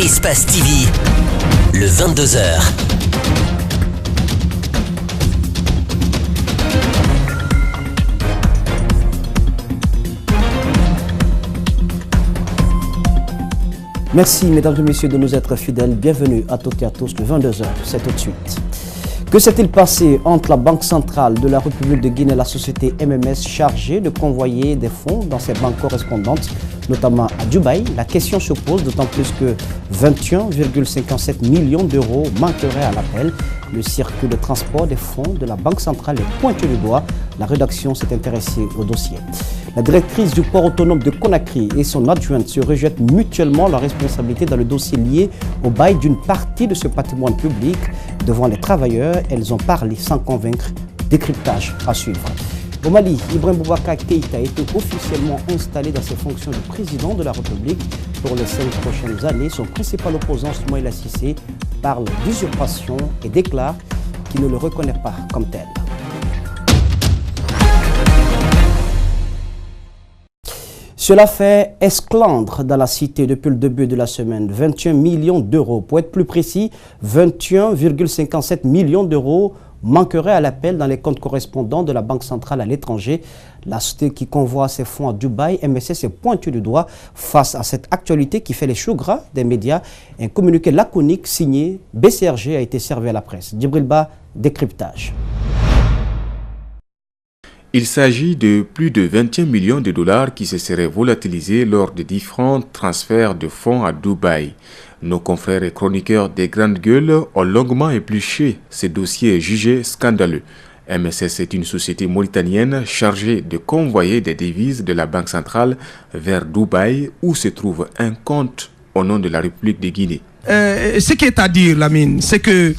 Espace TV, le 22h. Merci mesdames et messieurs de nous être fidèles. Bienvenue à toutes et à tous le 22h. C'est tout de suite. Que s'est-il passé entre la Banque centrale de la République de Guinée et la société MMS chargée de convoyer des fonds dans ses banques correspondantes, notamment à Dubaï? La question se pose d'autant plus que 21,57 millions d'euros manqueraient à l'appel. Le circuit de transport des fonds de la Banque centrale est pointé du doigt. La rédaction s'est intéressée au dossier. La directrice du port autonome de Conakry et son adjointe se rejettent mutuellement la responsabilité dans le dossier lié au bail d'une partie de ce patrimoine public. Devant les travailleurs, elles ont parlé sans convaincre. Décryptage à suivre. Au Mali, Ibrahim Boubacar Keïta a été officiellement installé dans ses fonctions de président de la République pour les 5 prochaines années. Son principal opposant, Soumaïla Cissé, parle d'usurpation et déclare qu'il ne le reconnaît pas comme tel. Cela fait esclandre dans la cité depuis le début de la semaine. 21 millions d'euros. Pour être plus précis, 21,57 millions d'euros manqueraient à l'appel dans les comptes correspondants de la Banque centrale à l'étranger. La société qui convoie ses fonds à Dubaï, MSS, est pointue du doigt face à cette actualité qui fait les choux gras des médias. Un communiqué laconique signé BCRG a été servi à la presse. Djibril Ba, décryptage. Il s'agit de plus de 21 millions de dollars qui se seraient volatilisés lors de différents transferts de fonds à Dubaï. Nos confrères et chroniqueurs des grandes gueules ont longuement épluché ces dossiers jugés scandaleux. MSS est une société mauritanienne chargée de convoyer des devises de la Banque centrale vers Dubaï où se trouve un compte au nom de la République de Guinée. Ce qui est à dire, Lamine, c'est que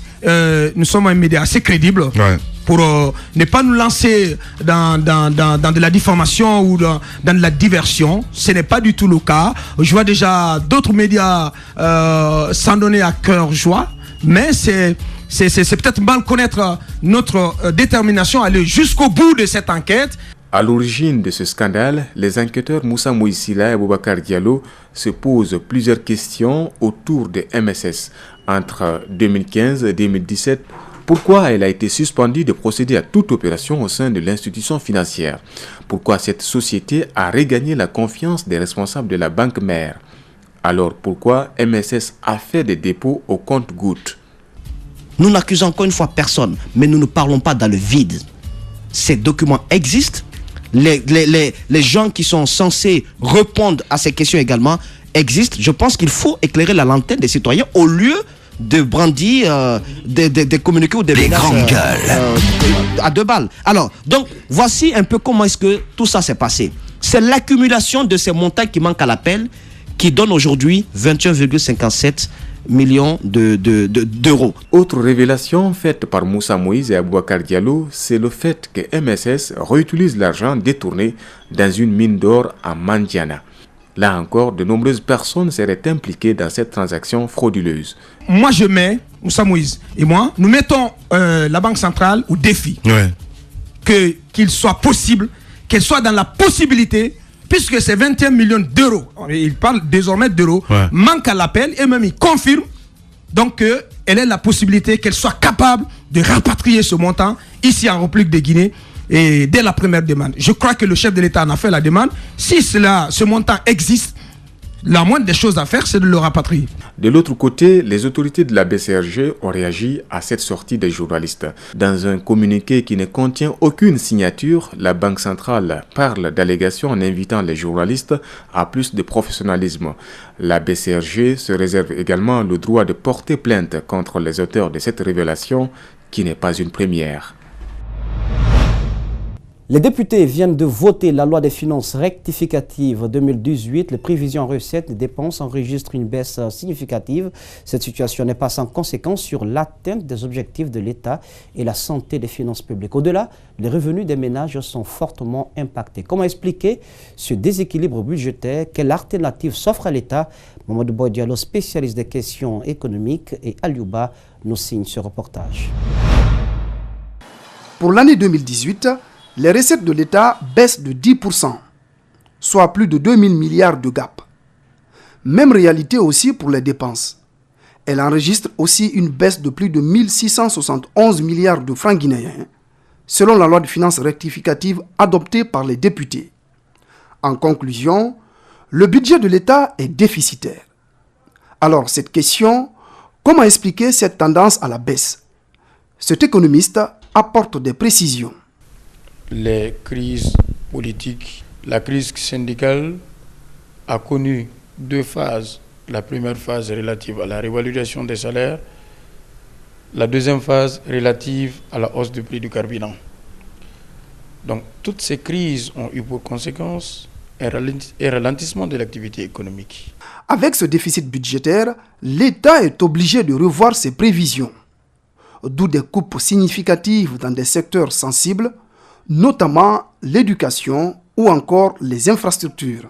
nous sommes un média assez crédible. Ouais. Pour ne pas nous lancer dans de la diffamation ou dans de la diversion. Ce n'est pas du tout le cas. Je vois déjà d'autres médias s'en donner à cœur joie, mais c'est peut-être mal connaître notre détermination à aller jusqu'au bout de cette enquête. À l'origine de ce scandale, les enquêteurs Moussa Moïsila et Boubacar Diallo se posent plusieurs questions autour de MSS. Entre 2015 et 2017, pourquoi elle a été suspendue de procéder à toute opération au sein de l'institution financière? Pourquoi cette société a regagné la confiance des responsables de la banque mère? Alors pourquoi MSS a fait des dépôts au compte-gouttes? Nous n'accusons encore une fois personne, mais nous ne parlons pas dans le vide. Ces documents existent. Les gens qui sont censés répondre à ces questions également existent. Je pense qu'il faut éclairer la lanterne des citoyens au lieu de brandir des communiqués ou des grandes gueules à 2 balles. Alors, donc, voici un peu comment est-ce que tout ça s'est passé. C'est l'accumulation de ces montants qui manquent à l'appel qui donne aujourd'hui 21,57 millions d'euros. Autre révélation faite par Moussa Moïse et Aboubacar Diallo, c'est le fait que MSS réutilise l'argent détourné dans une mine d'or à Mandiana. Là encore, de nombreuses personnes seraient impliquées dans cette transaction frauduleuse. Moi, je mets, Moussa Moïse et moi, nous mettons la Banque centrale au défi. Ouais. Qu'il soit possible, qu'elle soit dans la possibilité, puisque ces 21 millions d'euros, il parle désormais d'euros, ouais, manquent à l'appel et même il confirme donc qu'elle ait la possibilité qu'elle soit capable de rapatrier ce montant ici en République de Guinée. Et dès la première demande, je crois que le chef de l'État en a fait la demande. Si ce montant existe, la moindre des choses à faire, c'est de le rapatrier. De l'autre côté, les autorités de la BCRG ont réagi à cette sortie des journalistes. Dans un communiqué qui ne contient aucune signature, la Banque centrale parle d'allégations en invitant les journalistes à plus de professionnalisme. La BCRG se réserve également le droit de porter plainte contre les auteurs de cette révélation, qui n'est pas une première. Les députés viennent de voter la loi des finances rectificative 2018. Les prévisions recettes et dépenses enregistrent une baisse significative. Cette situation n'est pas sans conséquence sur l'atteinte des objectifs de l'État et la santé des finances publiques. Au-delà, les revenus des ménages sont fortement impactés. Comment expliquer ce déséquilibre budgétaire? Quelle alternative s'offre à l'État? Mamadou Boy Diallo, spécialiste des questions économiques, et Aliouba nous signe ce reportage. Pour l'année 2018, les recettes de l'État baissent de 10%, soit plus de 2000 milliards de gap. Même réalité aussi pour les dépenses. Elle enregistre aussi une baisse de plus de 1671 milliards de francs guinéens, selon la loi de finances rectificative adoptée par les députés. En conclusion, le budget de l'État est déficitaire. Alors, cette question, comment expliquer cette tendance à la baisse? Cet économiste apporte des précisions. Les crises politiques, la crise syndicale a connu deux phases. La première phase relative à la réévaluation des salaires, la deuxième phase relative à la hausse du prix du carburant. Donc, toutes ces crises ont eu pour conséquence un ralentissement de l'activité économique. Avec ce déficit budgétaire, l'État est obligé de revoir ses prévisions, d'où des coupes significatives dans des secteurs sensibles, notamment l'éducation ou encore les infrastructures.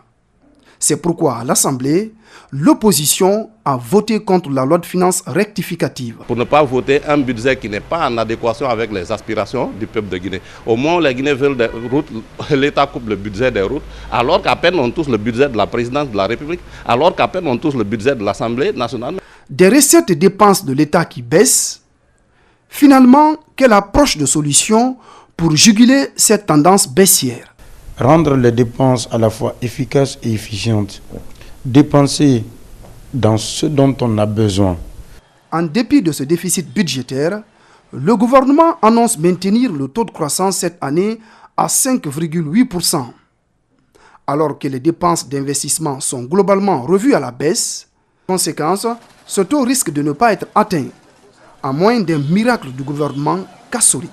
C'est pourquoi à l'Assemblée, l'opposition a voté contre la loi de finances rectificative. Pour ne pas voter un budget qui n'est pas en adéquation avec les aspirations du peuple de Guinée. Au moment où les Guinéens veulent des routes, l'État coupe le budget des routes, alors qu'à peine on touche le budget de la présidence de la République, alors qu'à peine on touche le budget de l'Assemblée nationale. Des recettes et dépenses de l'État qui baissent. Finalement, quelle approche de solution pour juguler cette tendance baissière? Rendre les dépenses à la fois efficaces et efficientes. Dépenser dans ce dont on a besoin. En dépit de ce déficit budgétaire, le gouvernement annonce maintenir le taux de croissance cette année à 5,8%. Alors que les dépenses d'investissement sont globalement revues à la baisse, conséquence, ce taux risque de ne pas être atteint, à moins d'un miracle du gouvernement Kassori.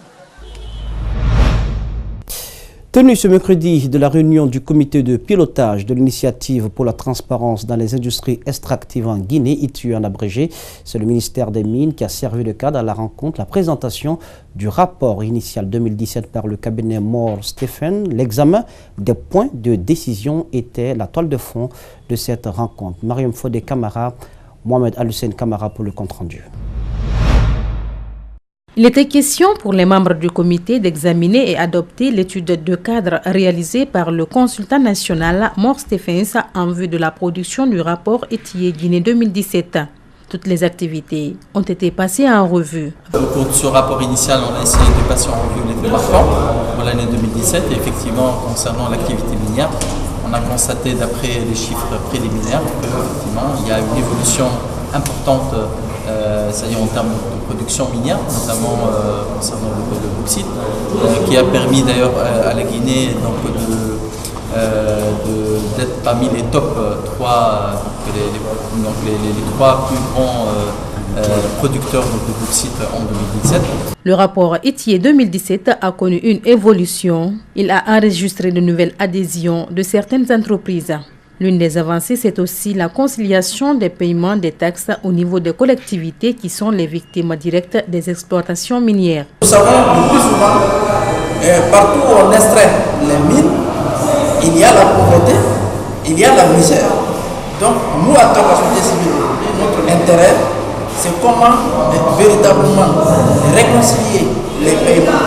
Tenue ce mercredi de la réunion du comité de pilotage de l'initiative pour la transparence dans les industries extractives en Guinée, ITU en abrégé, c'est le ministère des Mines qui a servi de cadre à la rencontre, la présentation du rapport initial 2017 par le cabinet Moore Steffen. L'examen des points de décision était la toile de fond de cette rencontre. Mariam Fodé Camara, Mohamed Al-Hussein Camara pour le compte-rendu. Il était question pour les membres du comité d'examiner et adopter l'étude de cadre réalisée par le consultant national Moore Stephens en vue de la production du rapport ITU Guinée 2017. Toutes les activités ont été passées en revue. Au cours de ce rapport initial, on a essayé de passer en revue les marquants pour l'année 2017. Et effectivement, concernant l'activité minière, on a constaté d'après les chiffres préliminaires qu'effectivement, il y a une évolution importante, c'est-à-dire en termes de production minière, notamment concernant le bauxite, qui a permis d'ailleurs à la Guinée d'être parmi les top 3, les 3 plus grands producteurs de bauxite en 2017. Le rapport ITIE 2017 a connu une évolution. Il a enregistré de nouvelles adhésions de certaines entreprises. L'une des avancées, c'est aussi la conciliation des paiements des taxes au niveau des collectivités qui sont les victimes directes des exploitations minières. Nous savons le plus souvent, partout où on extrait les mines, il y a la pauvreté, il y a la misère. Donc nous, en tant que société civile, notre intérêt, c'est comment véritablement réconcilier les paiements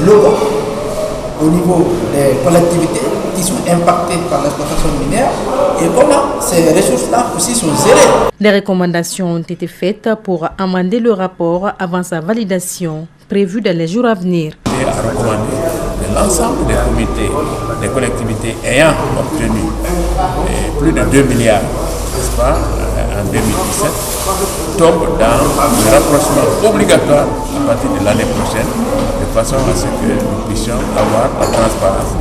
locaux au niveau des collectivités qui sont impactées par l'exploitation minière et comment ces ressources-là aussi sont gérées. Des recommandations ont été faites pour amender le rapport avant sa validation, prévue dans les jours à venir. Et à recommander que l'ensemble des comités, des collectivités ayant obtenu plus de 2 milliards, n'est-ce pas, en 2017, tombent dans le rapprochement obligatoire à partir de l'année prochaine, de façon à ce que nous puissions avoir la transparence.